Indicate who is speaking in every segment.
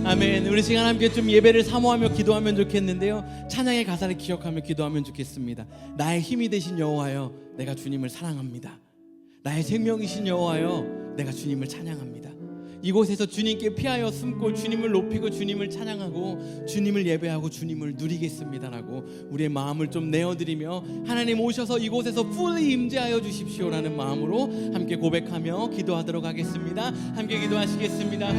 Speaker 1: 아멘. 우리 시간 함께 좀 예배를 사모하며 기도하면 좋겠는데요, 찬양의 가사를 기억하며 기도하면 좋겠습니다. 나의 힘이 되신 여호와여, 내가 주님을 사랑합니다. 나의 생명이신 여호와여, 내가 주님을 찬양합니다. 이곳에서 주님께 피하여 숨고 주님을 높이고 주님을 찬양하고 주님을 예배하고 주님을 누리겠습니다라고 우리의 마음을 좀 내어드리며, 하나님 오셔서 이곳에서 fully 임재하여 주십시오라는 마음으로 함께 고백하며 기도하도록 하겠습니다. 함께 기도하시겠습니다.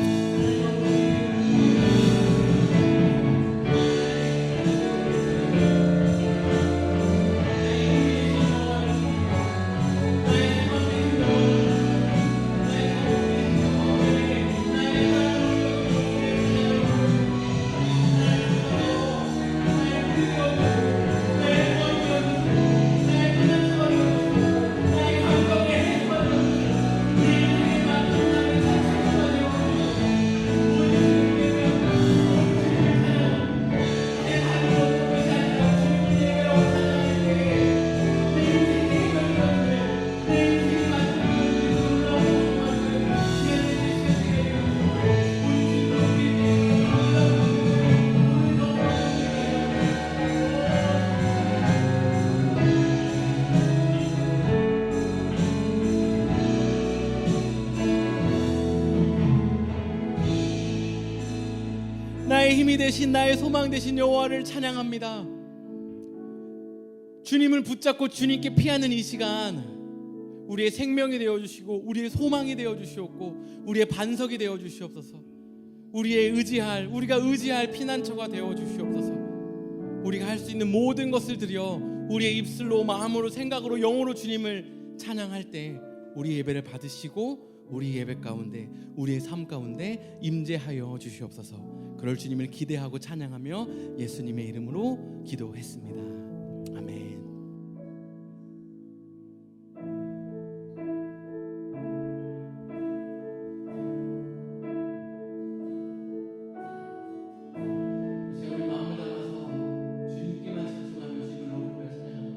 Speaker 1: 나의 힘이 되신, 나의 소망 되신 여호와를 찬양합니다. 주님을 붙잡고 주님께 피하는 이 시간, 우리의 생명이 되어주시고 우리의 소망이 되어주시옵고 우리의 반석이 되어주시옵소서. 우리가 의지할 피난처가 되어주시옵소서. 우리가 할 수 있는 모든 것을 드려 우리의 입술로, 마음으로, 생각으로, 영으로 주님을 찬양할 때 우리 예배를 받으시고 우리 예배 가운데, 우리의 삶 가운데 임재하여 주시옵소서. 그럴 주님을 기대하고 찬양하며 예수님의 이름으로 기도했습니다. 아멘. 우리 마음을 담아서 주님께만 집중하며 주님을 높이며 찬양하도록 하겠습니다.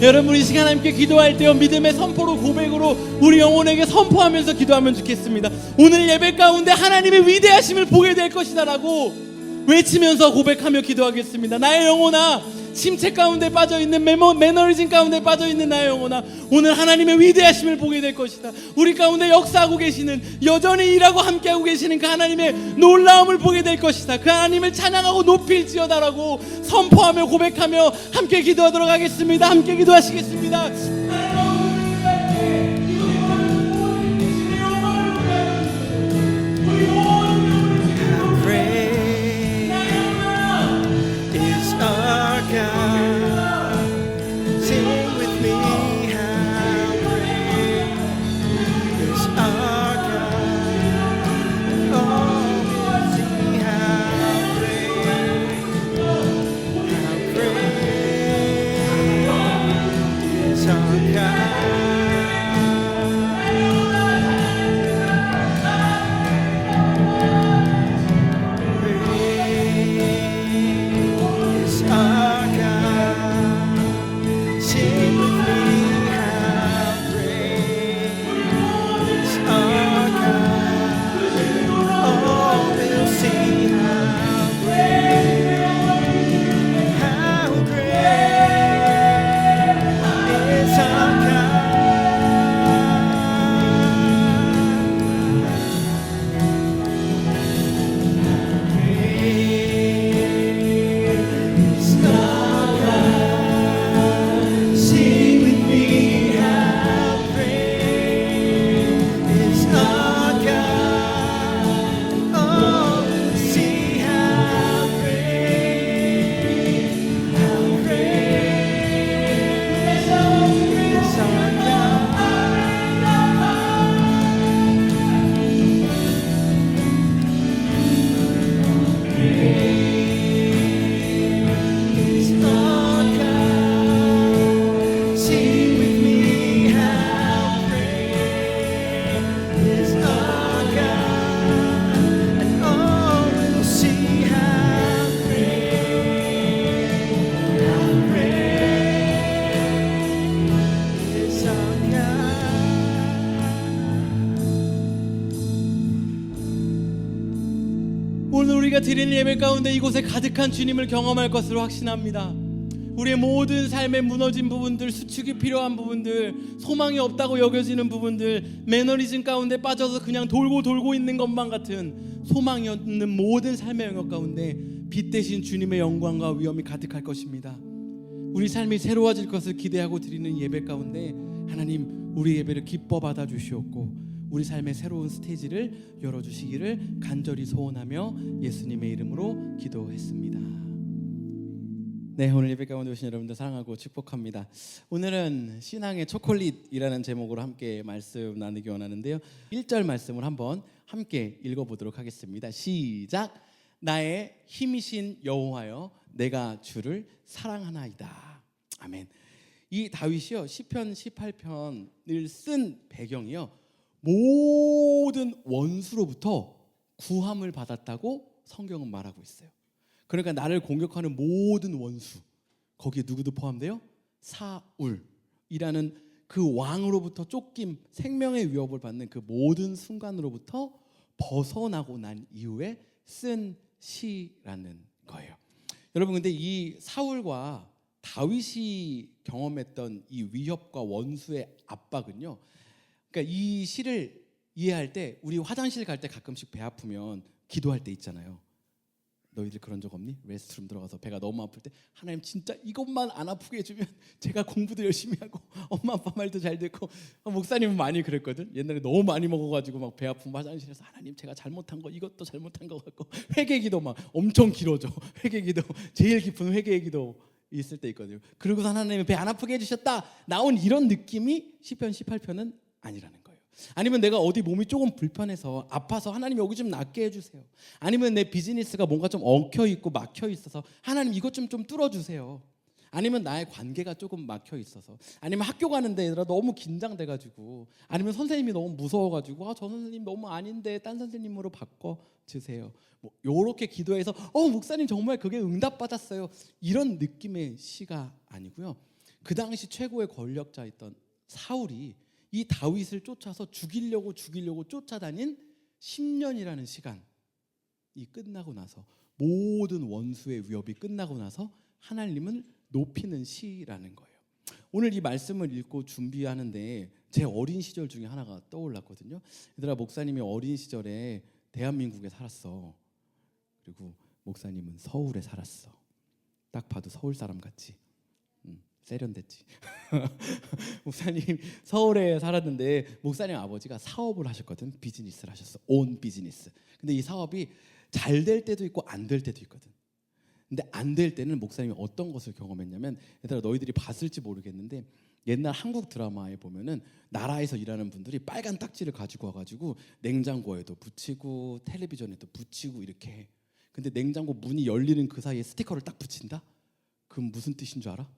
Speaker 1: 여러분 이 시간 함께 기도할 때요 믿음의 선포로 고백으로 우리 영혼에게 선포하면서 기도하면 좋겠습니다. 오늘 예배 가운데 하나님의 위대하심을 보게 될 것이다 라고 외치면서 고백하며 기도하겠습니다. 나의 영혼아, 침체 가운데 빠져있는 매너리즘 가운데 빠져있는 나의 영혼아, 오늘 하나님의 위대하심을 보게 될 것이다. 우리 가운데 역사하고 계시는, 여전히 일하고 함께하고 계시는 그 하나님의 놀라움을 보게 될 것이다. 그 하나님을 찬양하고 높일지어다라고 선포하며 고백하며 함께 기도하도록 하겠습니다. 함께 기도하시겠습니다. 오늘 우리가 드리는 예배 가운데 이곳에 가득한 주님을 경험할 것으로 확신합니다. 우리의 모든 삶에 무너진 부분들, 수축이 필요한 부분들, 소망이 없다고 여겨지는 부분들, 매너리즘 가운데 빠져서 그냥 돌고 있는 것만 같은 소망이 없는 모든 삶의 영역 가운데 빛 대신 주님의 영광과 위엄이 가득할 것입니다. 우리 삶이 새로워질 것을 기대하고 드리는 예배 가운데 하나님 우리 예배를 기뻐 받아주시옵고 우리 삶의 새로운 스테이지를 열어주시기를 간절히 소원하며 예수님의 이름으로 기도했습니다. 네, 오늘 예배 가운데 오신 여러분들 사랑하고 축복합니다. 오늘은 신앙의 초콜릿이라는 제목으로 함께 말씀 나누기 원하는데요. 1절 말씀을 한번 함께 읽어보도록 하겠습니다. 시작. 나의 힘이신 여호와여 내가 주를 사랑하나이다. 아멘. 이 다윗이요 시편 18편을 쓴 배경이요 모든 원수로부터 구함을 받았다고 성경은 말하고 있어요. 그러니까 나를 공격하는 모든 원수, 거기에 누구도 포함돼요? 사울이라는 그 왕으로부터 쫓김, 생명의 위협을 받는 그 모든 순간으로부터 벗어나고 난 이후에 쓴 시라는 거예요. 여러분, 근데 이 사울과 다윗이 경험했던 이 위협과 원수의 압박은요, 그러니까 이 시를 이해할 때 우리 화장실 갈 때 가끔씩 배 아프면 기도할 때 있잖아요. 너희들 그런 적 없니? 레스트룸 들어가서 배가 너무 아플 때 하나님 진짜 이것만 안 아프게 해주면 제가 공부도 열심히 하고 엄마 아빠 말도 잘 듣고. 목사님은 많이 그랬거든. 옛날에 너무 많이 먹어가지고 막 배 아프면 화장실에서 하나님 제가 잘못한 거 이것도 잘못한 거 같고 회개기도 막 엄청 길어져. 회개기도 제일 깊은 회개기도 있을 때 있거든요. 그러고서 하나님이 배 안 아프게 해주셨다 나온 이런 느낌이 시편 18편은 아니라는 거예요. 아니면 내가 어디 몸이 조금 불편해서 아파서 하나님 여기 좀 낫게 해주세요. 아니면 내 비즈니스가 뭔가 좀 엉켜있고 막혀있어서 하나님 이것 좀 뚫어주세요. 아니면 나의 관계가 조금 막혀있어서, 아니면 학교 가는데 얘들아 너무 긴장돼가지고, 아니면 선생님이 너무 무서워가지고 저 선생님 너무 아닌데 딴 선생님으로 바꿔주세요. 뭐 요렇게 기도해서 목사님 정말 그게 응답받았어요 이런 느낌의 시가 아니고요. 그 당시 최고의 권력자였던 사울이 이 다윗을 쫓아서 죽이려고 쫓아다닌 10년이라는 시간이 끝나고 나서, 모든 원수의 위협이 끝나고 나서 하나님을 높이는 시라는 거예요. 오늘 이 말씀을 읽고 준비하는데 제 어린 시절 중에 하나가 떠올랐거든요. 얘들아, 목사님이 어린 시절에 대한민국에 살았어. 그리고 목사님은 서울에 살았어. 딱 봐도 서울 사람 같지? 세련됐지. 목사님 서울에 살았는데 목사님 아버지가 사업을 하셨거든. 비즈니스를 하셨어. 온 비즈니스. 근데 이 사업이 잘 될 때도 있고 안 될 때도 있거든. 근데 안 될 때는 목사님이 어떤 것을 경험했냐면, 얘들아 너희들이 봤을지 모르겠는데 옛날 한국 드라마에 보면은 나라에서 일하는 분들이 빨간 딱지를 가지고 와가지고 냉장고에도 붙이고 텔레비전에도 붙이고 이렇게 해. 근데 냉장고 문이 열리는 그 사이에 스티커를 딱 붙인다? 그럼 무슨 뜻인 줄 알아?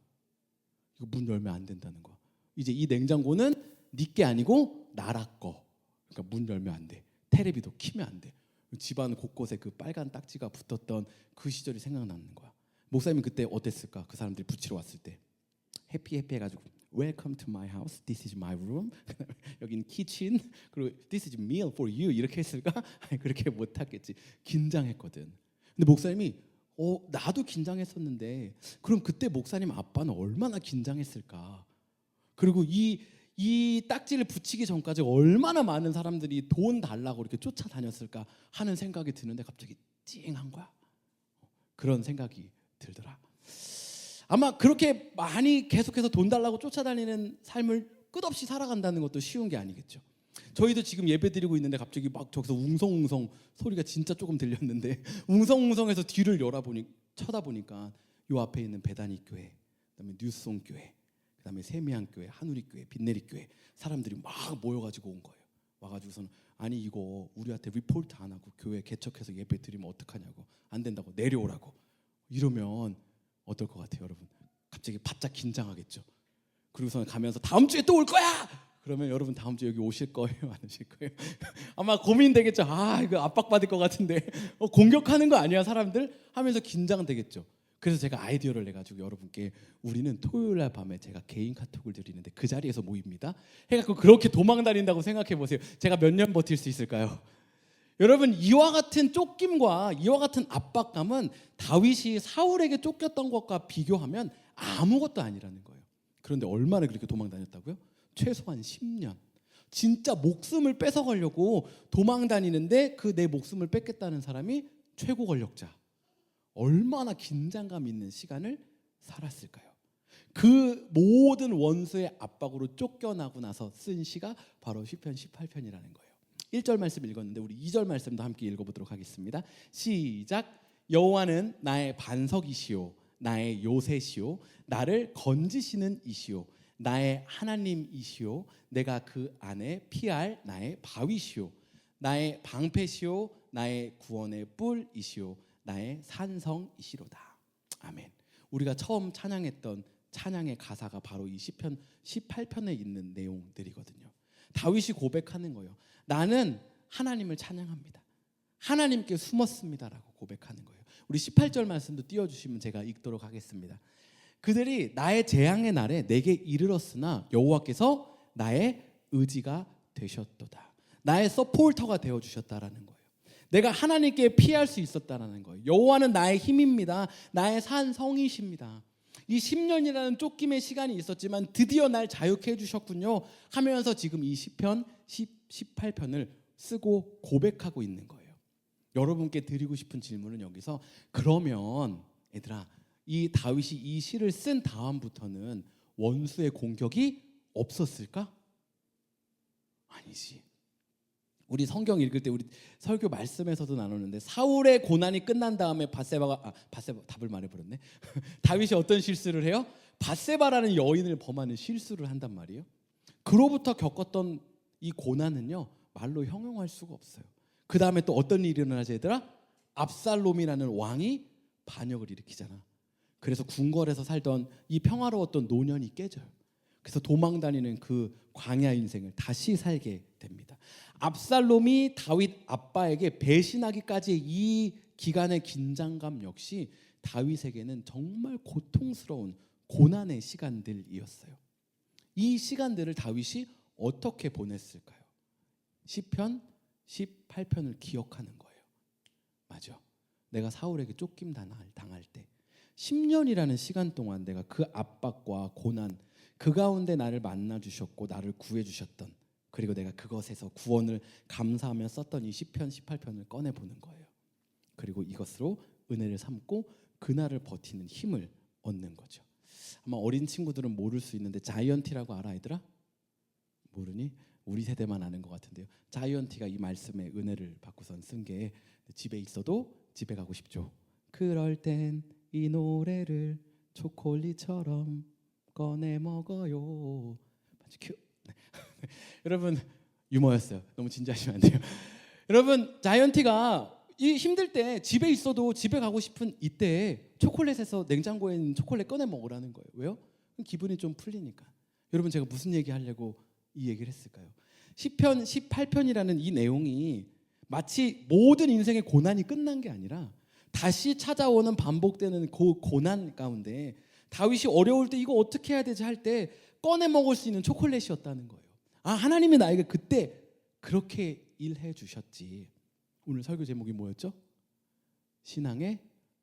Speaker 1: 이거 문 열면 안 된다는 거야. 이제 이 냉장고는 네 게 아니고 나라 거. 그러니까 문 열면 안 돼. 테레비도 키면 안 돼. 집안 곳곳에 그 빨간 딱지가 붙었던 그 시절이 생각나는 거야. 목사님이 그때 어땠을까? 그 사람들이 붙이러 왔을 때 해피 해가지고 Welcome to my house. This is my room. 여긴 키친. 그리고 This is meal for you. 이렇게 했을까? 아니, 그렇게 못하겠지. 긴장했거든. 근데 목사님이 나도 긴장했었는데 그럼 그때 목사님 아빠는 얼마나 긴장했을까? 그리고 이 딱지를 붙이기 전까지 얼마나 많은 사람들이 돈 달라고 이렇게 쫓아다녔을까 하는 생각이 드는데 갑자기 찡한 거야. 그런 생각이 들더라. 아마 그렇게 많이 계속해서 돈 달라고 쫓아다니는 삶을 끝없이 살아간다는 것도 쉬운 게 아니겠죠. 저희도 지금 예배 드리고 있는데 갑자기 막 저기서 웅성웅성 소리가 진짜 조금 들렸는데 웅성웅성해서 뒤를 쳐다보니까 요 앞에 있는 베다니 교회, 그다음에 뉴송 교회, 그다음에 세미안 교회, 한우리 교회, 빈내리 교회 사람들이 막 모여가지고 온 거예요. 와가지고서는 아니 이거 우리한테 리포트 안 하고 교회 개척해서 예배 드리면 어떡하냐고, 안 된다고 내려오라고 이러면 어떨 것 같아요, 여러분? 갑자기 바짝 긴장하겠죠. 그리고서는 가면서 다음 주에 또 올 거야. 그러면 여러분 다음 주에 여기 오실 거예요, 안 오실 거예요? 아마 고민되겠죠. 이거 압박받을 것 같은데 공격하는 거 아니야 사람들? 하면서 긴장되겠죠. 그래서 제가 아이디어를 내가지고 여러분께 우리는 토요일날 밤에 제가 개인 카톡을 드리는데 그 자리에서 모입니다 해갖고 그렇게 도망다닌다고 생각해 보세요. 제가 몇 년 버틸 수 있을까요? 여러분, 이와 같은 쫓김과 이와 같은 압박감은 다윗이 사울에게 쫓겼던 것과 비교하면 아무것도 아니라는 거예요. 그런데 얼마나 그렇게 도망다녔다고요? 최소한 10년. 진짜 목숨을 뺏어가려고 도망다니는데 그 내 목숨을 뺏겠다는 사람이 최고 권력자. 얼마나 긴장감 있는 시간을 살았을까요? 그 모든 원수의 압박으로 쫓겨나고 나서 쓴 시가 바로 시편 18편이라는 거예요. 1절 말씀 읽었는데 우리 2절 말씀도 함께 읽어보도록 하겠습니다. 시작. 여호와는 나의 반석이시오, 나의 요새시오, 나를 건지시는 이시오, 나의 하나님이시오, 내가 그 안에 피할 나의 바위시오, 나의 방패시오, 나의 구원의 뿔이시오, 나의 산성이시로다. 아멘. 우리가 처음 찬양했던 찬양의 가사가 바로 이 시편 18편에 있는 내용들이거든요. 다윗이 고백하는 거예요. 나는 하나님을 찬양합니다. 하나님께 숨었습니다라고 고백하는 거예요. 우리 18절 말씀도 띄워주시면 제가 읽도록 하겠습니다. 그들이 나의 재앙의 날에 내게 이르렀으나 여호와께서 나의 의지가 되셨도다. 나의 서포터가 되어주셨다라는 거예요. 내가 하나님께 피할 수 있었다라는 거예요. 여호와는 나의 힘입니다. 나의 산성이십니다. 이 10년이라는 쫓김의 시간이 있었지만 드디어 날 자유케 해주셨군요 하면서 지금 이 시편 18편을 쓰고 고백하고 있는 거예요. 여러분께 드리고 싶은 질문은 여기서, 그러면 얘들아, 이 다윗이 이 시를 쓴 다음부터는 원수의 공격이 없었을까? 아니지. 우리 성경 읽을 때 우리 설교 말씀에서도 나누는데 사울의 고난이 끝난 다음에 바세바가 답을 말해버렸네. 다윗이 어떤 실수를 해요? 바세바라는 여인을 범하는 실수를 한단 말이에요. 그로부터 겪었던 이 고난은요 말로 형용할 수가 없어요. 그 다음에 또 어떤 일이 일어나지 얘들아? 압살롬이라는 왕이 반역을 일으키잖아. 그래서 궁궐에서 살던 이 평화로웠던 노년이 깨져요. 그래서 도망다니는 그 광야 인생을 다시 살게 됩니다. 압살롬이 다윗 아빠에게 배신하기까지의 이 기간의 긴장감 역시 다윗에게는 정말 고통스러운 고난의 시간들이었어요. 이 시간들을 다윗이 어떻게 보냈을까요? 시편 18편을 기억하는 거예요. 맞아. 내가 사울에게 쫓김 당할 때 10년이라는 시간 동안 내가 그 압박과 고난 그 가운데 나를 만나 주셨고 나를 구해 주셨던, 그리고 내가 그것에서 구원을 감사하며 썼던 이 시편 18편을 꺼내 보는 거예요. 그리고 이것으로 은혜를 삼고 그날을 버티는 힘을 얻는 거죠. 아마 어린 친구들은 모를 수 있는데 자이언티라고 알아, 얘들아? 모르니? 우리 세대만 아는 것 같은데요. 자이언티가 이 말씀에 은혜를 받고선 쓴 게 집에 있어도 집에 가고 싶죠. 그럴 땐 이 노래를 초콜릿처럼 꺼내 먹어요. 큐. 여러분 유머였어요. 너무 진지하시면 안 돼요. 여러분 자이언티가 이 힘들 때 집에 있어도 집에 가고 싶은 이때에 초콜릿에서 냉장고에 있는 초콜릿 꺼내 먹으라는 거예요. 왜요? 기분이 좀 풀리니까. 여러분 제가 무슨 얘기 하려고 이 얘기를 했을까요? 시편 18편이라는 이 내용이 마치 모든 인생의 고난이 끝난 게 아니라 다시 찾아오는 반복되는 그 고난 가운데 다윗이 어려울 때 이거 어떻게 해야 되지 할 때 꺼내 먹을 수 있는 초콜릿이었다는 거예요. 아, 하나님이 나에게 그때 그렇게 일해 주셨지. 오늘 설교 제목이 뭐였죠? 신앙의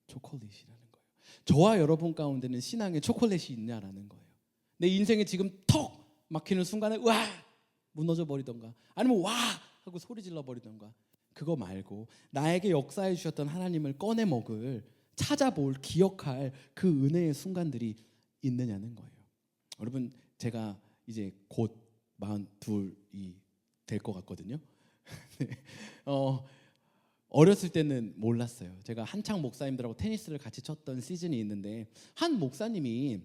Speaker 1: 초콜릿이라는 거예요. 저와 여러분 가운데는 신앙의 초콜릿이 있냐라는 거예요. 내 인생에 지금 턱 막히는 순간에 와 무너져 버리던가 아니면 와 하고 소리 질러 버리던가, 그거 말고 나에게 역사해 주셨던 하나님을 꺼내 먹을, 찾아볼, 기억할 그 은혜의 순간들이 있느냐는 거예요. 여러분 제가 이제 곧 42이 될 것 같거든요. 어렸을 때는 몰랐어요. 제가 한창 목사님들하고 테니스를 같이 쳤던 시즌이 있는데 한 목사님이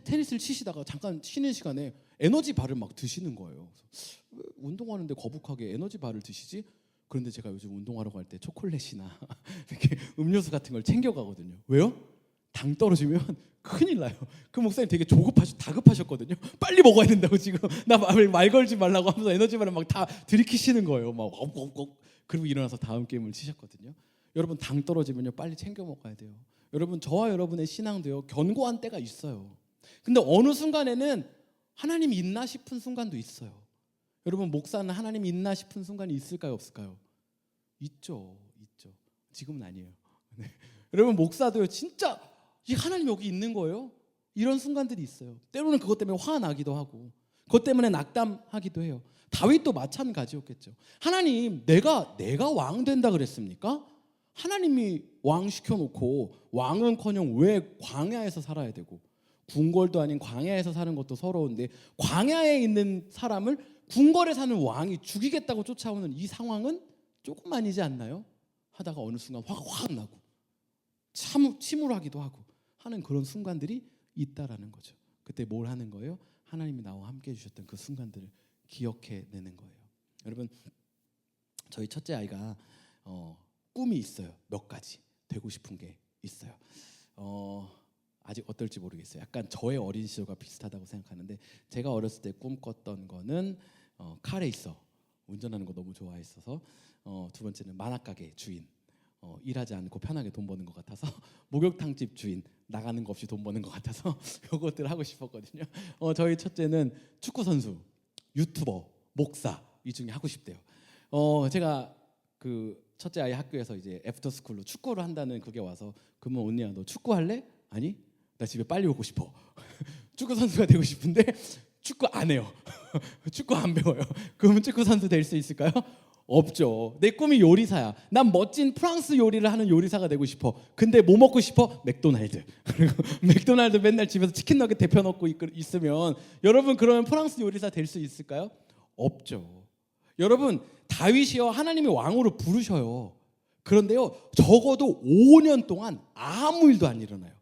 Speaker 1: 테니스를 치시다가 잠깐 쉬는 시간에 에너지 바를 막 드시는 거예요. 왜 운동하는데 거북하게 에너지 바를 드시지? 그런데 제가 요즘 운동하러 갈 때 초콜릿이나 이렇게 음료수 같은 걸 챙겨가거든요. 왜요? 당 떨어지면 큰일 나요. 그 목사님 되게 다급하셨거든요. 빨리 먹어야 된다고 지금 나 말 걸지 말라고 하면서 에너지 바를 막 다 들이키시는 거예요. 막 그리고 일어나서 다음 게임을 치셨거든요. 여러분 당 떨어지면요 빨리 챙겨 먹어야 돼요. 여러분 저와 여러분의 신앙도요 견고한 때가 있어요. 근데 어느 순간에는 하나님이 있나 싶은 순간도 있어요. 여러분 목사는 하나님이 있나 싶은 순간이 있을까요, 없을까요? 있죠. 지금은 아니에요. 네. 여러분 목사도요 진짜 이 하나님 여기 있는 거예요? 이런 순간들이 있어요. 때로는 그것 때문에 화나기도 하고 그것 때문에 낙담하기도 해요. 다윗도 마찬가지였겠죠. 하나님 내가 왕 된다 그랬습니까? 하나님이 왕 시켜놓고 왕은커녕 왜 광야에서 살아야 되고 궁궐도 아닌 광야에서 사는 것도 서러운데 광야에 있는 사람을 궁궐에 사는 왕이 죽이겠다고 쫓아오는 이 상황은 조금 아니지 않나요? 하다가 어느 순간 화가 확 나고 침울하기도 하고 하는 그런 순간들이 있다라는 거죠. 그때 뭘 하는 거예요? 하나님이 나와 함께 해주셨던 그 순간들을 기억해내는 거예요. 여러분 저희 첫째 아이가 꿈이 있어요. 몇 가지 되고 싶은 게 있어요. 아직 어떨지 모르겠어요. 약간 저의 어린 시절과 비슷하다고 생각하는데 제가 어렸을 때 꿈꿨던 거는 카레이서 운전하는 거 너무 좋아했어서 두 번째는 만화가게 주인 일하지 않고 편하게 돈 버는 것 같아서 목욕탕집 주인 나가는 거 없이 돈 버는 것 같아서 이것들 하고 싶었거든요. 저희 첫째는 축구 선수, 유튜버, 목사 이 중에 하고 싶대요. 제가 그 첫째 아이 학교에서 이제 애프터스쿨로 축구를 한다는 그게 와서 그러면 언니야 너 축구 할래? 아니 나 집에 빨리 오고 싶어. 축구 선수가 되고 싶은데 축구 안 해요. 축구 안 배워요. 그러면 축구 선수 될 수 있을까요? 없죠. 내 꿈이 요리사야. 난 멋진 프랑스 요리를 하는 요리사가 되고 싶어. 근데 뭐 먹고 싶어? 맥도날드. 그리고 맥도날드 맨날 집에서 치킨 너겟 데펴 놓고 있으면 여러분 그러면 프랑스 요리사 될 수 있을까요? 없죠. 여러분 다윗이요 하나님이 왕으로 부르셔요. 그런데요 적어도 5년 동안 아무 일도 안 일어나요.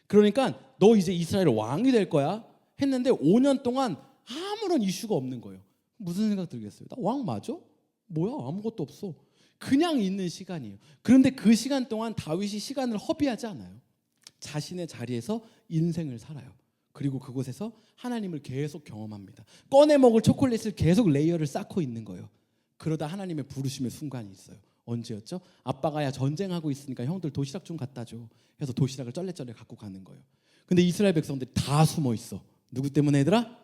Speaker 1: 그러니까 너 이제 이스라엘 왕이 될 거야 했는데 5년 동안 아무런 이슈가 없는 거예요. 무슨 생각 들겠어요? 나 왕 맞아? 뭐야 아무것도 없어. 그냥 있는 시간이에요. 그런데 그 시간 동안 다윗이 시간을 허비하지 않아요. 자신의 자리에서 인생을 살아요. 그리고 그곳에서 하나님을 계속 경험합니다. 꺼내 먹을 초콜릿을 계속 레이어를 쌓고 있는 거예요. 그러다 하나님의 부르심의 순간이 있어요. 언제였죠? 아빠가 야 전쟁하고 있으니까 형들 도시락 좀 갖다 줘 해서 도시락을 쩔레쩔레 갖고 가는 거예요. 근데 이스라엘 백성들이 다 숨어 있어. 누구 때문에 얘들아?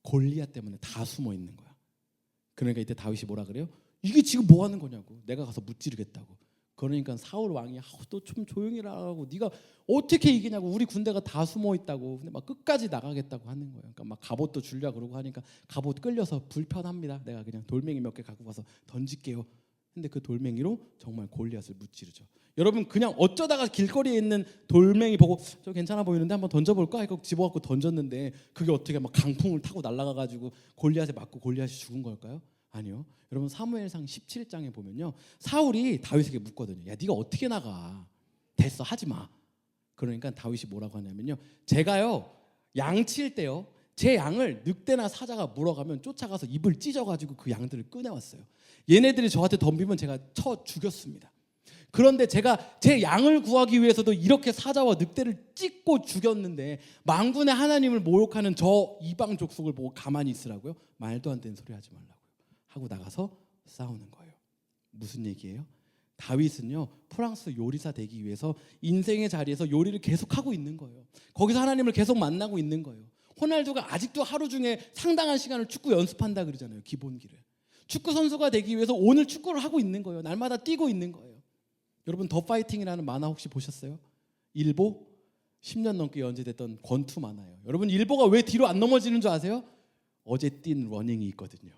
Speaker 1: 골리앗 때문에 다 숨어 있는 거야. 그러니까 이때 다윗이 뭐라 그래요? 이게 지금 뭐 하는 거냐고. 내가 가서 무찌르겠다고. 그러니까 사울 왕이 너 좀 조용히 하라고. 네가 어떻게 이기냐고. 우리 군대가 다 숨어 있다고. 근데 막 끝까지 나가겠다고 하는 거예요. 그러니까 막 갑옷도 주려 그러고 하니까 갑옷 끌려서 불편합니다. 내가 그냥 돌멩이 몇 개 갖고 가서 던질게요. 근데 그 돌멩이로 정말 골리앗을 무찌르죠. 여러분 그냥 어쩌다가 길거리에 있는 돌멩이 보고 저 괜찮아 보이는데 한번 던져볼까? 이거 집어갖고 던졌는데 그게 어떻게 막 강풍을 타고 날아가가지고 골리앗에 맞고 골리앗이 죽은 걸까요? 아니요. 여러분 사무엘상 17장에 보면요, 사울이 다윗에게 묻거든요. 야 네가 어떻게 나가? 됐어 하지 마. 그러니까 다윗이 뭐라고 하냐면요, 제가요 양칠 때요 제 양을 늑대나 사자가 물어가면 쫓아가서 입을 찢어가지고 그 양들을 꺼내왔어요. 얘네들이 저한테 덤비면 제가 쳐 죽였습니다. 그런데 제가 제 양을 구하기 위해서도 이렇게 사자와 늑대를 찢고 죽였는데 만군의 하나님을 모욕하는 저 이방 족속을 보고 가만히 있으라고요? 말도 안 되는 소리 하지 말라고요. 하고 나가서 싸우는 거예요. 무슨 얘기예요? 다윗은요 프랑스 요리사 되기 위해서 인생의 자리에서 요리를 계속하고 있는 거예요. 거기서 하나님을 계속 만나고 있는 거예요. 호날두가 아직도 하루 중에 상당한 시간을 축구 연습한다 그러잖아요. 기본기를. 축구 선수가 되기 위해서 오늘 축구를 하고 있는 거예요. 날마다 뛰고 있는 거예요. 여러분 더 파이팅이라는 만화 혹시 보셨어요? 일보 10년 넘게 연재됐던 권투 만화예요. 여러분 일보가 왜 뒤로 안 넘어지는 줄 아세요? 어제 뛴 러닝이 있거든요.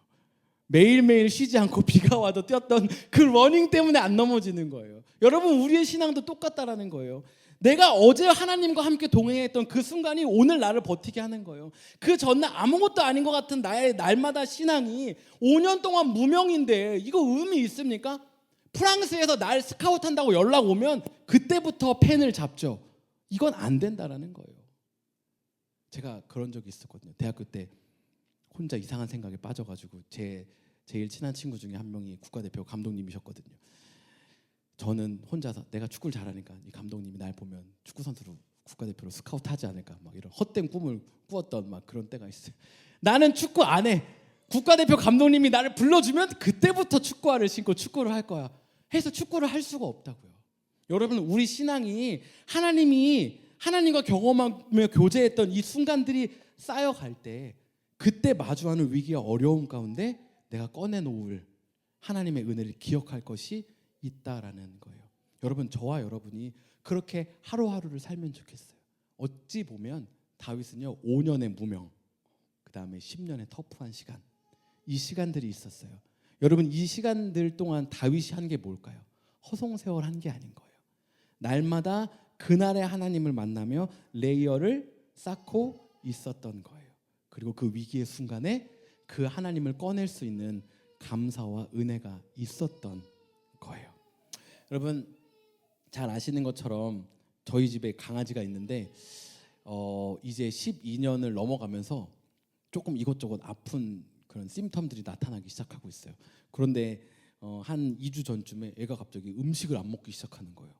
Speaker 1: 매일매일 쉬지 않고 비가 와도 뛰었던 그 러닝 때문에 안 넘어지는 거예요. 여러분 우리의 신앙도 똑같다라는 거예요. 내가 어제 하나님과 함께 동행했던 그 순간이 오늘 나를 버티게 하는 거예요. 그 전날 아무것도 아닌 것 같은 나의 날마다 신앙이 5년 동안 무명인데 이거 의미 있습니까? 프랑스에서 날 스카우트한다고 연락 오면 그때부터 펜을 잡죠. 이건 안 된다라는 거예요. 제가 그런 적이 있었거든요. 대학교 때 혼자 이상한 생각에 빠져가지고 제일 친한 친구 중에 한 명이 국가대표 감독님이셨거든요. 저는 혼자서 내가 축구를 잘하니까 이 감독님이 날 보면 축구 선수로 국가대표로 스카우트 하지 않을까 막 이런 헛된 꿈을 꾸었던 막 그런 때가 있어요. 나는 축구 안 해. 국가대표 감독님이 나를 불러주면 그때부터 축구화를 신고 축구를 할 거야. 해서 축구를 할 수가 없다고요. 여러분 우리 신앙이 하나님이 하나님과 경험하며 교제했던 이 순간들이 쌓여갈 때 그때 마주하는 위기와 어려움 가운데 내가 꺼내놓을 하나님의 은혜를 기억할 것이 있다라는 거예요. 여러분 저와 여러분이 그렇게 하루하루를 살면 좋겠어요. 어찌 보면 다윗은요 5년의 무명, 그 다음에 10년의 터프한 시간, 이 시간들이 있었어요. 여러분 이 시간들 동안 다윗이 한 게 뭘까요? 허송세월 한 게 아닌 거예요. 날마다 그날의 하나님을 만나며 레이어를 쌓고 있었던 거예요. 그리고 그 위기의 순간에 그 하나님을 꺼낼 수 있는 감사와 은혜가 있었던 거예요. 여러분 잘 아시는 것처럼 저희 집에 강아지가 있는데 이제 12년을 넘어가면서 조금 이것저것 아픈 그런 심텀들이 나타나기 시작하고 있어요. 그런데 한 2주 전쯤에 애가 갑자기 음식을 안 먹기 시작하는 거예요.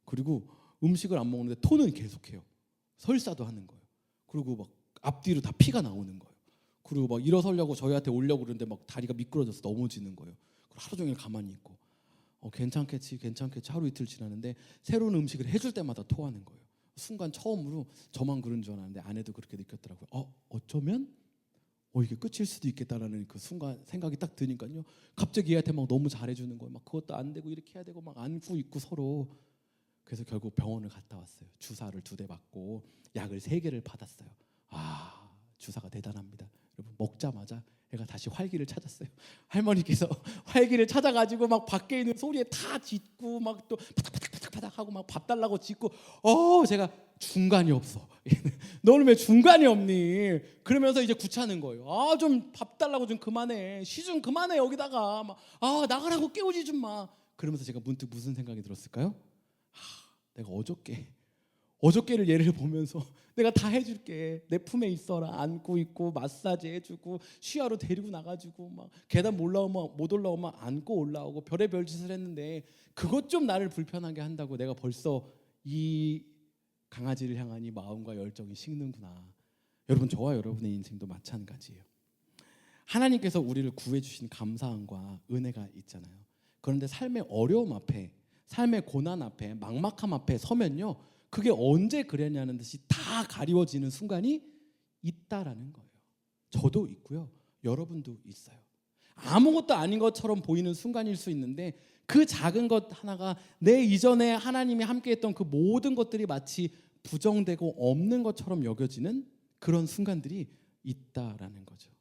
Speaker 1: 그리고 음식을 안 먹는데 토는 계속해요. 설사도 하는 거예요. 그리고 막 앞뒤로 다 피가 나오는 거예요. 그리고 막 일어서려고 저희한테 오려고 그러는데 막 다리가 미끄러져서 넘어지는 거예요. 하루 종일 가만히 있고 괜찮겠지 하루 이틀 지나는데 새로운 음식을 해줄 때마다 토하는 거예요. 순간 처음으로 저만 그런 줄 알았는데 아내도 그렇게 느꼈더라고요. 어쩌면 이게 끝일 수도 있겠다라는 그 순간 생각이 딱 드니까요. 갑자기 얘한테 막 너무 잘해주는 거예요. 막 그것도 안 되고 이렇게 해야 되고 막 안고 있고 서로. 그래서 결국 병원을 갔다 왔어요. 주사를 2대 맞고 약을 3개를 받았어요. 주사가 대단합니다. 여러분 먹자마자 애가 다시 활기를 찾았어요. 할머니께서 활기를 찾아가지고 막 밖에 있는 소리에 다 짖고 막 또 파닥파닥파닥 하고 막 밥 달라고 짖고 제가 중간이 없어. 너는 왜 중간이 없니? 그러면서 이제 구차는 거예요. 좀 밥 달라고 좀 그만해. 시 좀 그만해 여기다가 막 나가라고 깨우지 좀 마. 그러면서 제가 문득 무슨 생각이 들었을까요? 내가 어저께를 예를 보면서 내가 다 해줄게. 내 품에 있어라. 안고 있고 마사지 해주고 쉬하러 데리고 나가지고 막 계단 못 올라오면 안고 올라오고 별의별 짓을 했는데 그것 좀 나를 불편하게 한다고 내가 벌써 이 강아지를 향한 이 마음과 열정이 식는구나. 여러분 저와 여러분의 인생도 마찬가지예요. 하나님께서 우리를 구해주신 감사함과 은혜가 있잖아요. 그런데 삶의 어려움 앞에 삶의 고난 앞에 막막함 앞에 서면요 그게 언제 그랬냐는 듯이 다 다 가리워지는 순간이 있다라는 거예요. 저도 있고요. 여러분도 있어요. 아무것도 아닌 것처럼 보이는 순간일 수 있는데 그 작은 것 하나가 내 이전에 하나님이 함께했던 그 모든 것들이 마치 부정되고 없는 것처럼 여겨지는 그런 순간들이 있다라는 거죠.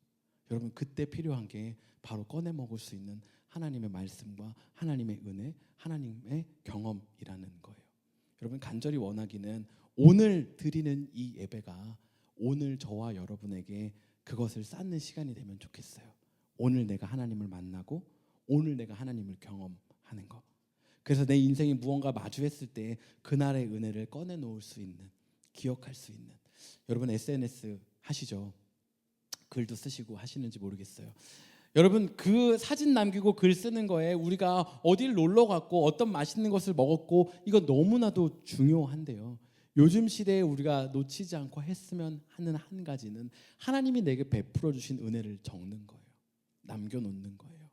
Speaker 1: 여러분, 그때 필요한 게 바로 꺼내 먹을 수 있는 하나님의 말씀과 하나님의 은혜, 하나님의 경험이라는 거예요. 여러분, 간절히 원하기는 오늘 드리는 이 예배가 오늘 저와 여러분에게 그것을 쌓는 시간이 되면 좋겠어요. 오늘 내가 하나님을 만나고 오늘 내가 하나님을 경험하는 것. 그래서 내 인생이 무언가 마주했을 때 그날의 은혜를 꺼내 놓을 수 있는, 기억할 수 있는. 여러분 SNS 하시죠? 글도 쓰시고 하시는지 모르겠어요. 여러분, 그 사진 남기고 글 쓰는 거에 우리가 어딜 놀러 갔고 어떤 맛있는 것을 먹었고 이거 너무나도 중요한데요. 요즘 시대에 우리가 놓치지 않고 했으면 하는 한 가지는 하나님이 내게 베풀어 주신 은혜를 적는 거예요. 남겨놓는 거예요.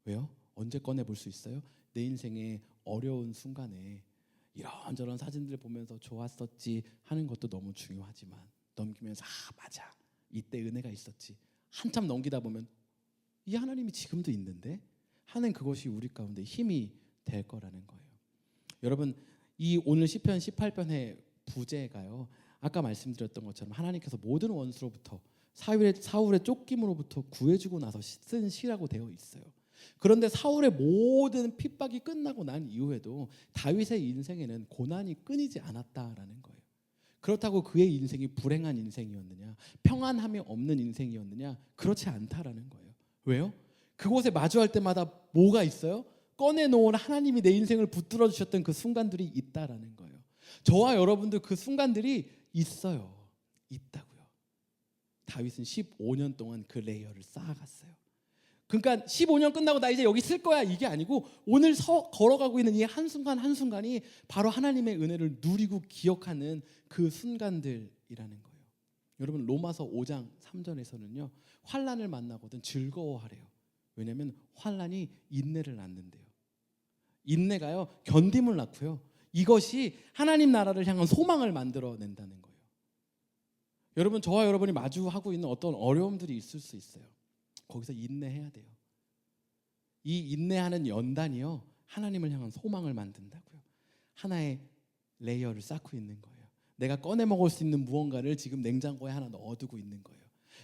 Speaker 1: 왜요? 언제 꺼내볼 수 있어요? 내 인생의 어려운 순간에 이런저런 사진들 보면서 좋았었지 하는 것도 너무 중요하지만 넘기면서 맞아, 이때 은혜가 있었지. 한참 넘기다 보면 이 하나님이 지금도 있는데 하는 그것이 우리 가운데 힘이 될 거라는 거예요. 여러분, 이 오늘 시편 18편의 부제가요, 아까 말씀드렸던 것처럼 하나님께서 모든 원수로부터 사울의 쫓김으로부터 구해주고 나서 쓴 시라고 되어 있어요. 그런데 사울의 모든 핍박이 끝나고 난 이후에도 다윗의 인생에는 고난이 끊이지 않았다라는 거예요. 그렇다고 그의 인생이 불행한 인생이었느냐, 평안함이 없는 인생이었느냐? 그렇지 않다라는 거예요. 왜요? 그곳에 마주할 때마다 뭐가 있어요? 꺼내놓은 하나님이 내 인생을 붙들어 주셨던 그 순간들이 있다라는 거예요. 저와 여러분도 그 순간들이 있어요. 있다고요. 다윗은 15년 동안 그 레이어를 쌓아갔어요. 그러니까 15년 끝나고 나 이제 여기 쓸 거야 이게 아니고 오늘 걸어가고 있는 이 한순간 한순간이 바로 하나님의 은혜를 누리고 기억하는 그 순간들이라는 거예요. 여러분, 로마서 5장 3절에서는요, 환난을 만나거든 즐거워하래요. 왜냐하면 환난이 인내를 낳는데요. 인내가요, 견딤을 낳고요, 이것이 하나님 나라를 향한 소망을 만들어낸다는 거예요. 여러분, 저와 여러분이 마주하고 있는 어떤 어려움들이 있을 수 있어요. 거기서 인내해야 돼요. 이 인내하는 연단이요, 하나님을 향한 소망을 만든다고요. 하나의 레이어를 쌓고 있는 거예요. 내가 꺼내 먹을 수 있는 무언가를 지금 냉장고에 하나 넣어두고 있는 거예요.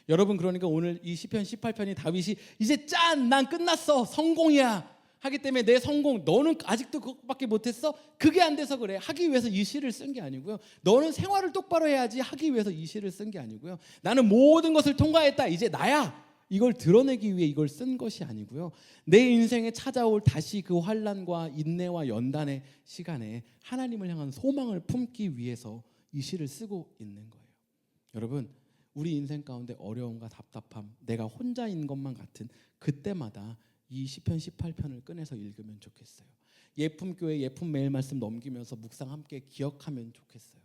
Speaker 1: 여러분, 그러니까 오늘 이 시편 18편이 다윗이 이제 짠! 난 끝났어! 성공이야! 하기 때문에 내 성공, 너는 아직도 그것밖에 못했어? 그게 안 돼서 그래. 하기 위해서 이 시를 쓴 게 아니고요. 너는 생활을 똑바로 해야지 하기 위해서 이 시를 쓴 게 아니고요. 나는 모든 것을 통과했다. 이제 나야. 이걸 드러내기 위해 이걸 쓴 것이 아니고요. 내 인생에 찾아올 다시 그 환난과 인내와 연단의 시간에 하나님을 향한 소망을 품기 위해서 이 시를 쓰고 있는 거예요. 여러분, 우리 인생 가운데 어려움과 답답함, 내가 혼자인 것만 같은 그때마다 이 시편 18편을 꺼내서 읽으면 좋겠어요. 예품교회 예품 매일 말씀 넘기면서 묵상 함께 기억하면 좋겠어요.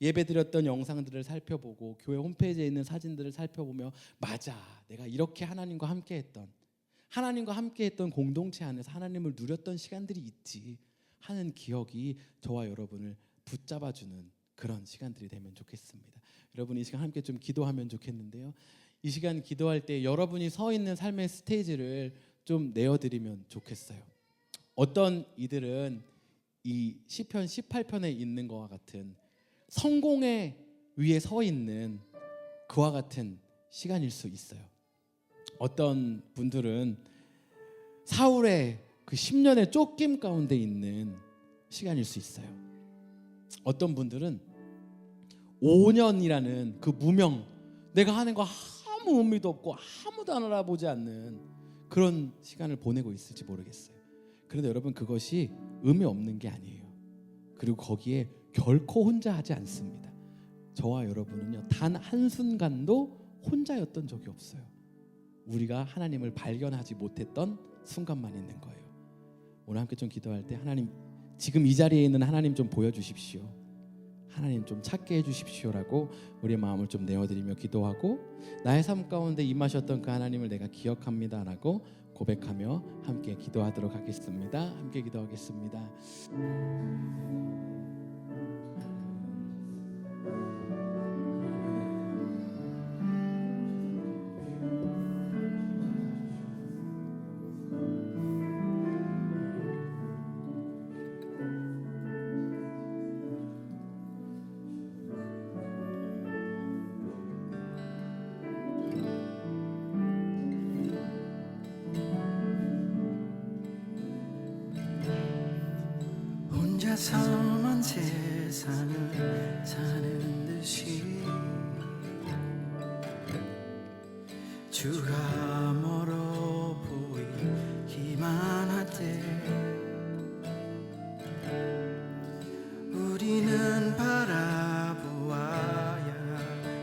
Speaker 1: 예배드렸던 영상들을 살펴보고 교회 홈페이지에 있는 사진들을 살펴보며 맞아, 내가 이렇게 하나님과 함께했던 공동체 안에서 하나님을 누렸던 시간들이 있지 하는 기억이 저와 여러분을 붙잡아주는 그런 시간들이 되면 좋겠습니다. 여러분, 이 시간 함께 좀 기도하면 좋겠는데요. 이 시간 기도할 때 여러분이 서 있는 삶의 스테이지를 좀 내어드리면 좋겠어요. 어떤 이들은 이 시편 18편에 있는 것과 같은 성공의 위에 서 있는 그와 같은 시간일 수 있어요. 어떤 분들은 사울의 그 10년의 쫓김 가운데 있는 시간일 수 있어요. 어떤 분들은 5년이라는 그 무명, 내가 하는 거 아무 의미도 없고 아무도 안 알아보지 않는 그런 시간을 보내고 있을지 모르겠어요. 그런데 여러분, 그것이 의미 없는 게 아니에요. 그리고 거기에 결코 혼자 하지 않습니다. 저와 여러분은요, 단 한순간도 혼자였던 적이 없어요. 우리가 하나님을 발견하지 못했던 순간만 있는 거예요. 오늘 함께 좀 기도할 때 하나님, 지금 이 자리에 있는 하나님 좀 보여주십시오. 하나님 좀 찾게 해주십시오라고 우리의 마음을 좀 내어드리며 기도하고, 나의 삶 가운데 임하셨던 그 하나님을 내가 기억합니다라고 고백하며 함께 기도하도록 하겠습니다. 함께 기도하겠습니다.
Speaker 2: 혼자서만 세상을 사는 듯이 주가 멀어 보이기만 할 때 우리는 바라보아야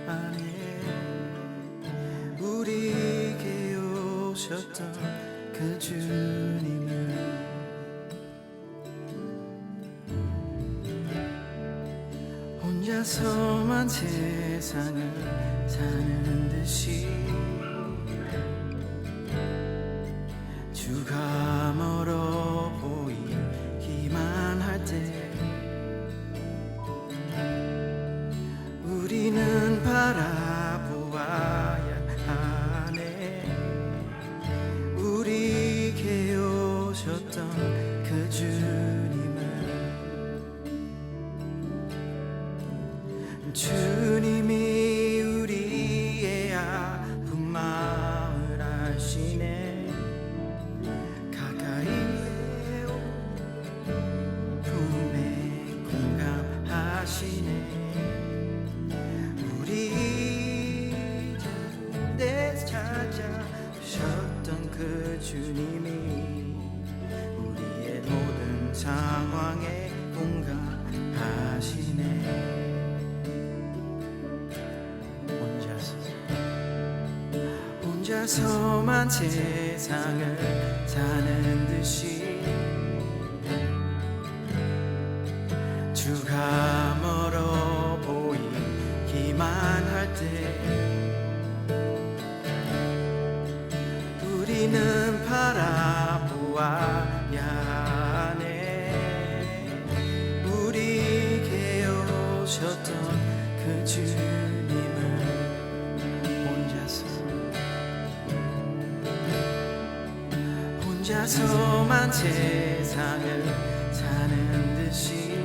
Speaker 2: 하네. 우리에게 오셨던 그 주님을 혼자서만 세상을 사는 듯이 주가 멀어 보이기만 할 때 우리는 바라보아야 하네. 우리에게 오셨던 그 주님을 주님이 우리의 아픈 마음을 아시네. 가까이에 품에 공감하시네. 우리 내 찾아오셨던 그 주님이 우리의 모든 상황에 공감하시네. 혼자서만 세상을 사는 듯이 주가 멀어 보이기만 할 때 우리는 바라보아야 하네. 우리에게 오셨던 그 주님을 혼자서만 세상을 사는 듯이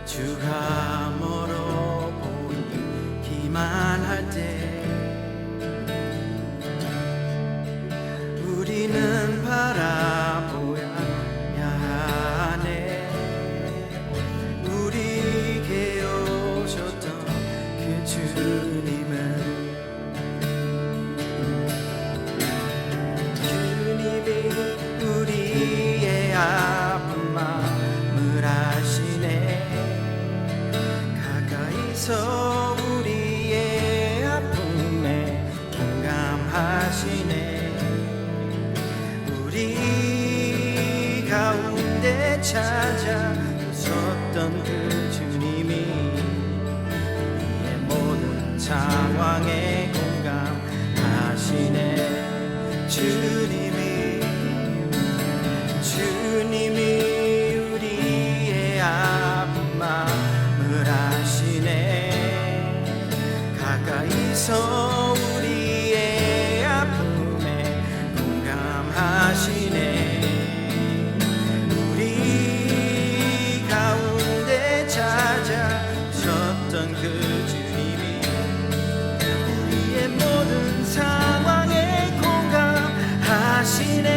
Speaker 2: 주가 멀어 보이기만 할 때 우리는 바라보아야 하네. 우리에게 오셨던 그 주님을 우리의 아픈 마음을 아시네. 가까이서 우리의 아픔에 공감하시네. 우리 가운데 찾아오셨던 그 주님이 우리의 모든 상황에 공감하시네. 주님이 우리의 아픈 마음을 아시네. 가까이서 우리의 아픔에 공감하시네. 우리 가운데 찾아오셨던 그 주님이 우리의 모든 상황에 공감하시네.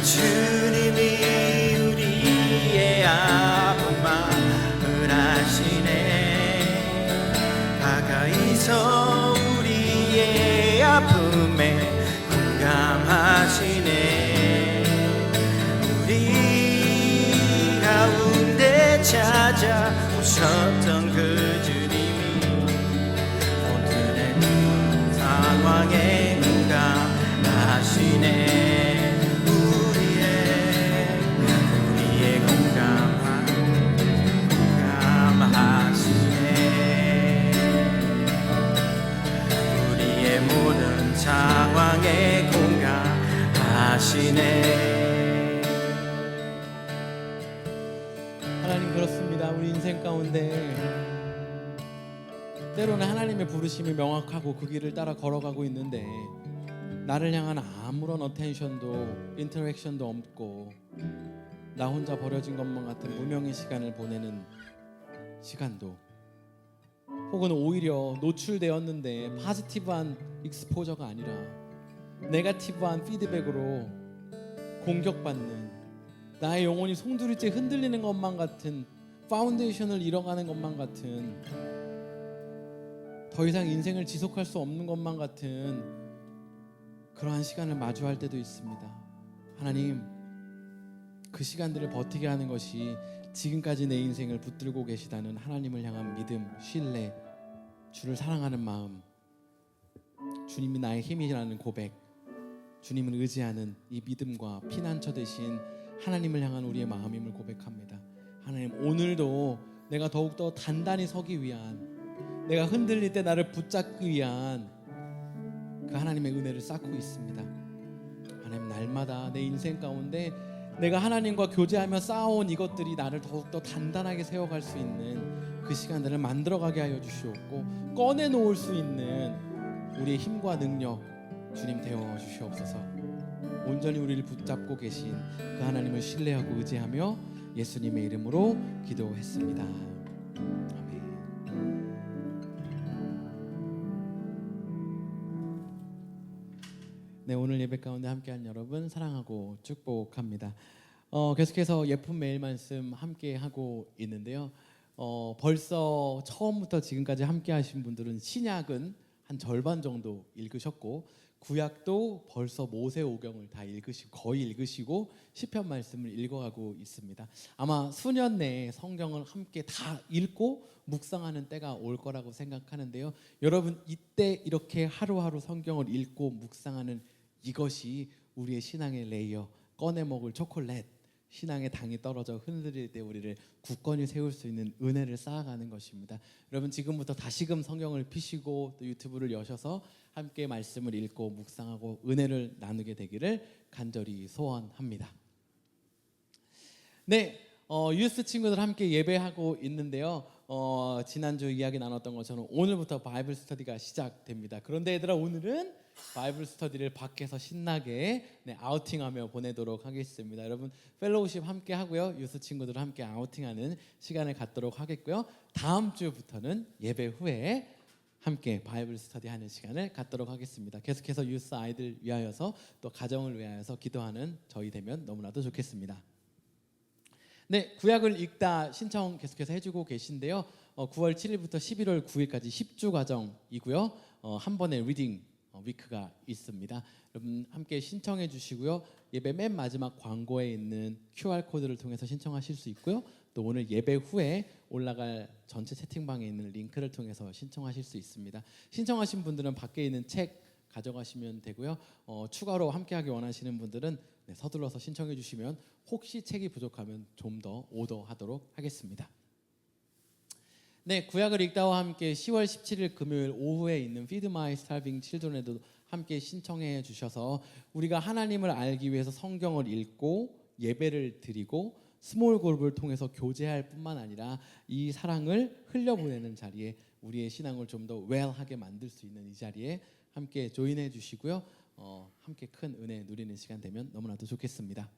Speaker 2: 주님이 우리의 아픈 마음을 아시네. 가까이서 우리의 아픔에 공감하시네. 우리 가운데 찾아오셨던 그 주님이 오늘의 상황에 공감하시네. 모든 상황에 공감하시네.
Speaker 1: 하나님, 그렇습니다. 우리 인생 가운데 때로는 하나님의 부르심이 명확하고 그 길을 따라 걸어가고 있는데 나를 향한 아무런 어텐션도 인터랙션도 없고 나 혼자 버려진 것만 같은 무명의 시간을 보내는 시간도, 혹은 오히려 노출되었는데 파지티브한 익스포저가 아니라 네거티브한 피드백으로 공격받는, 나의 영혼이 송두리째 흔들리는 것만 같은, 파운데이션을 잃어가는 것만 같은, 더 이상 인생을 지속할 수 없는 것만 같은 그러한 시간을 마주할 때도 있습니다. 하나님, 그 시간들을 버티게 하는 것이 지금까지 내 인생을 붙들고 계시다는 하나님을 향한 믿음, 신뢰, 주를 사랑하는 마음, 주님이 나의 힘이라는 고백, 주님을 의지하는 이 믿음과 피난처 되신 하나님을 향한 우리의 마음임을 고백합니다. 하나님, 오늘도 내가 더욱더 단단히 서기 위한, 내가 흔들릴 때 나를 붙잡기 위한 그 하나님의 은혜를 쌓고 있습니다. 하나님, 날마다 내 인생 가운데 내가 하나님과 교제하며 쌓아온 이것들이 나를 더욱더 단단하게 세워갈 수 있는 그 시간들을 만들어가게 하여 주시옵고, 꺼내놓을 수 있는 우리의 힘과 능력 주님 되어 주시옵소서. 온전히 우리를 붙잡고 계신 그 하나님을 신뢰하고 의지하며 예수님의 이름으로 기도했습니다. 아멘. 네, 오늘 예배 가운데 함께한 여러분 사랑하고 축복합니다. 계속해서 예쁜 매일 말씀 함께 하고 있는데요. 벌써 처음부터 지금까지 함께 하신 분들은 신약은 한 절반 정도 읽으셨고, 구약도 벌써 모세오경을 다 거의 읽으시고 시편 말씀을 읽어가고 있습니다. 아마 수년 내에 성경을 함께 다 읽고 묵상하는 때가 올 거라고 생각하는데요. 여러분, 이때 이렇게 하루하루 성경을 읽고 묵상하는 이것이 우리의 신앙의 레이어, 꺼내 먹을 초콜릿, 신앙의 당이 떨어져 흔들릴 때 우리를 굳건히 세울 수 있는 은혜를 쌓아가는 것입니다. 여러분, 지금부터 다시금 성경을 피시고 또 유튜브를 여셔서 함께 말씀을 읽고 묵상하고 은혜를 나누게 되기를 간절히 소원합니다. 네, 유스 친구들 함께 예배하고 있는데요. 지난주 이야기 나눴던 것처럼 오늘부터 바이블 스터디가 시작됩니다. 그런데 얘들아, 오늘은 바이블 스터디를 밖에서 신나게 아우팅하며 보내도록 하겠습니다. 여러분, 펠로우십 함께 하고요, 유스 친구들 함께 아우팅하는 시간을 갖도록 하겠고요. 다음 주부터는 예배 후에 함께 바이블 스터디 하는 시간을 갖도록 하겠습니다. 계속해서 유스 아이들 위하여서 또 가정을 위하여서 기도하는 저희 되면 너무나도 좋겠습니다. 네, 구약을 읽다 신청 계속해서 해주고 계신데요. 9월 7일부터 11월 9일까지 10주 과정이고요. 한 번의 리딩 위크가 있습니다. 여러분 함께 신청해 주시고요. 예배 맨 마지막 광고에 있는 QR코드를 통해서 신청하실 수 있고요. 또 오늘 예배 후에 올라갈 전체 채팅방에 있는 링크를 통해서 신청하실 수 있습니다. 신청하신 분들은 밖에 있는 책 가져가시면 되고요. 추가로 함께하기 원하시는 분들은 서둘러서 신청해 주시면 혹시 책이 부족하면 좀 더 오더하도록 하겠습니다. 네, 구약을 읽다와 함께 10월 17일 금요일 오후에 있는 Feed My Starving Children에도 함께 신청해 주셔서 우리가 하나님을 알기 위해서 성경을 읽고 예배를 드리고 스몰 그룹을 통해서 교제할 뿐만 아니라 이 사랑을 흘려보내는 자리에 우리의 신앙을 좀 더 웰하게 만들 수 있는 이 자리에 함께 조인해 주시고요. 함께 큰 은혜 누리는 시간 되면 너무나도 좋겠습니다.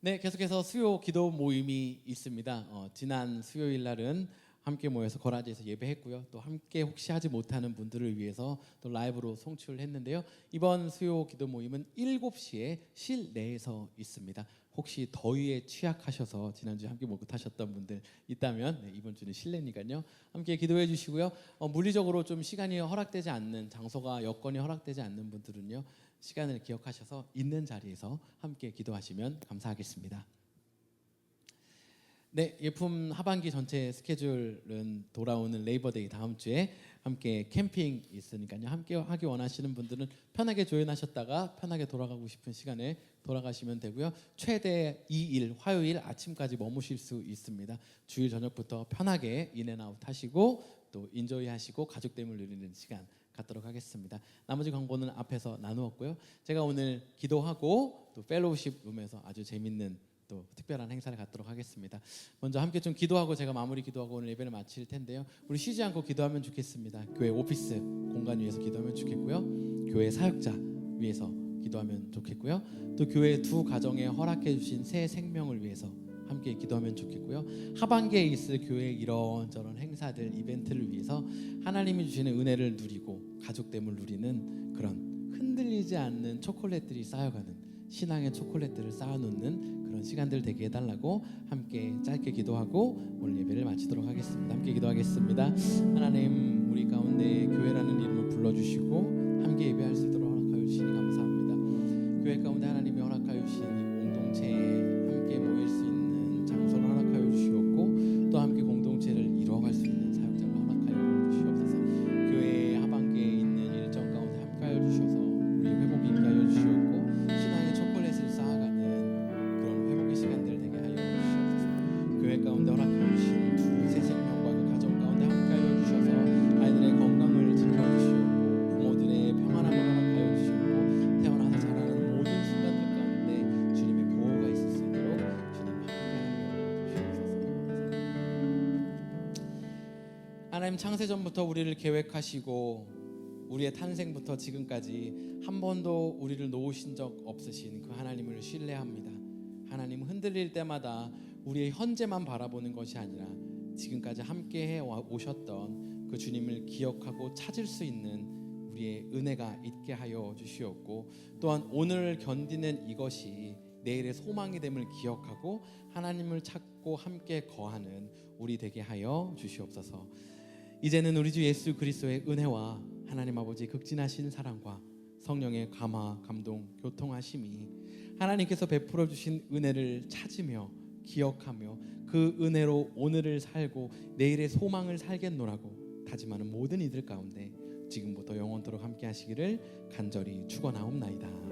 Speaker 1: 네, 계속해서 수요 기도 모임이 있습니다. 지난 수요일 날은 함께 모여서 거라지에서 예배했고요. 또 함께 혹시 하지 못하는 분들을 위해서 또 라이브로 송출했는데요. 이번 수요 기도 모임은 7시에 실내에서 있습니다. 혹시 더위에 취약하셔서 지난주에 함께 못하셨던 분들 있다면 이번 주는 실내니까요. 함께 기도해 주시고요. 물리적으로 좀 시간이 허락되지 않는, 장소가 여건이 허락되지 않는 분들은요. 시간을 기억하셔서 있는 자리에서 함께 기도하시면 감사하겠습니다. 네, 예품 하반기 전체 스케줄은 돌아오는 레이버데이 다음 주에 함께 캠핑 있으니까요. 함께 하기 원하시는 분들은 편하게 조인하셨다가 편하게 돌아가고 싶은 시간에 돌아가시면 되고요. 최대 2일 화요일 아침까지 머무실 수 있습니다. 주일 저녁부터 편하게 인앤아웃 하시고 또 인조이 하시고 가족됨을 누리는 시간 갖도록 하겠습니다. 나머지 광고는 앞에서 나누었고요. 제가 오늘 기도하고 또 펠로우십 룸에서 아주 재밌는 또 특별한 행사를 갖도록 하겠습니다. 먼저 함께 좀 기도하고 제가 마무리 기도하고 오늘 예배를 마칠 텐데요. 우리 쉬지 않고 기도하면 좋겠습니다. 교회 오피스 공간 위에서 기도하면 좋겠고요. 교회 사역자 위해서 기도하면 좋겠고요. 또 교회 두 가정에 허락해 주신 새 생명을 위해서 함께 기도하면 좋겠고요. 하반기에 있을 교회의 이런저런 행사들, 이벤트를 위해서 하나님이 주시는 은혜를 누리고 가족됨을 누리는 그런 흔들림 흐트러지지 않는 초콜릿들이 쌓여가는, 신앙의 초콜릿들을 쌓아놓는 그런 시간들 되게 해달라고 함께 짧게 기도하고 오늘 예배를 마치도록 하겠습니다. 함께 기도하겠습니다. 하나님, 우리 가운데 교회라는 이름을 불러주시고 함께 예배할 수 있도록 허락하여 주시니 감사합니다. 교회 가운데 하나님이 허락하여 주신 이 공동체에 함께 모일 수 있는 장소를 허락하여 주시옵고 또 함께 공동체를 이루어갈 수 있는 사역자를 허락하여 주시옵소서. 교회 하반기에 있는 일정 가운데 함께하여 주셔서 우리 회복이 있게 하여 주시옵고 신앙의 초콜릿을 쌓아가는 그런 회복의 시간들 되게 하여 주시옵소서. 교회 가운데 허락하여 주신 두세 생명과 그 가정 가운데 함께하여 주셔서 아이들의 건강을 지켜주시옵고 부모들의 평안함을 허락하여 주시옵고 태어나서 자라는 모든 순간들 가운데 주님의 보호가 있을 수 있도록 주님 함께하여 주시옵소서. 하나님, 창세전부터 우리를 계획하시고 우리의 탄생부터 지금까지 한 번도 우리를 놓으신 적 없으신 그 하나님을 신뢰합니다. 하나님, 흔들릴 때마다 우리의 현재만 바라보는 것이 아니라 지금까지 함께해 오셨던 그 주님을 기억하고 찾을 수 있는 우리의 은혜가 있게 하여 주시옵고 또한 오늘 견디는 이것이 내일의 소망이 됨을 기억하고 하나님을 찾고 함께 거하는 우리 되게 하여 주시옵소서. 이제는 우리 주 예수 그리스도의 은혜와 하나님 아버지 극진하신 사랑과 성령의 감화, 감동, 교통하심이 하나님께서 베풀어 주신 은혜를 찾으며 기억하며 그 은혜로 오늘을 살고 내일의 소망을 살겠노라고 다짐하는 모든 이들 가운데 지금부터 영원토록 함께 하시기를 간절히 축원하옵나이다.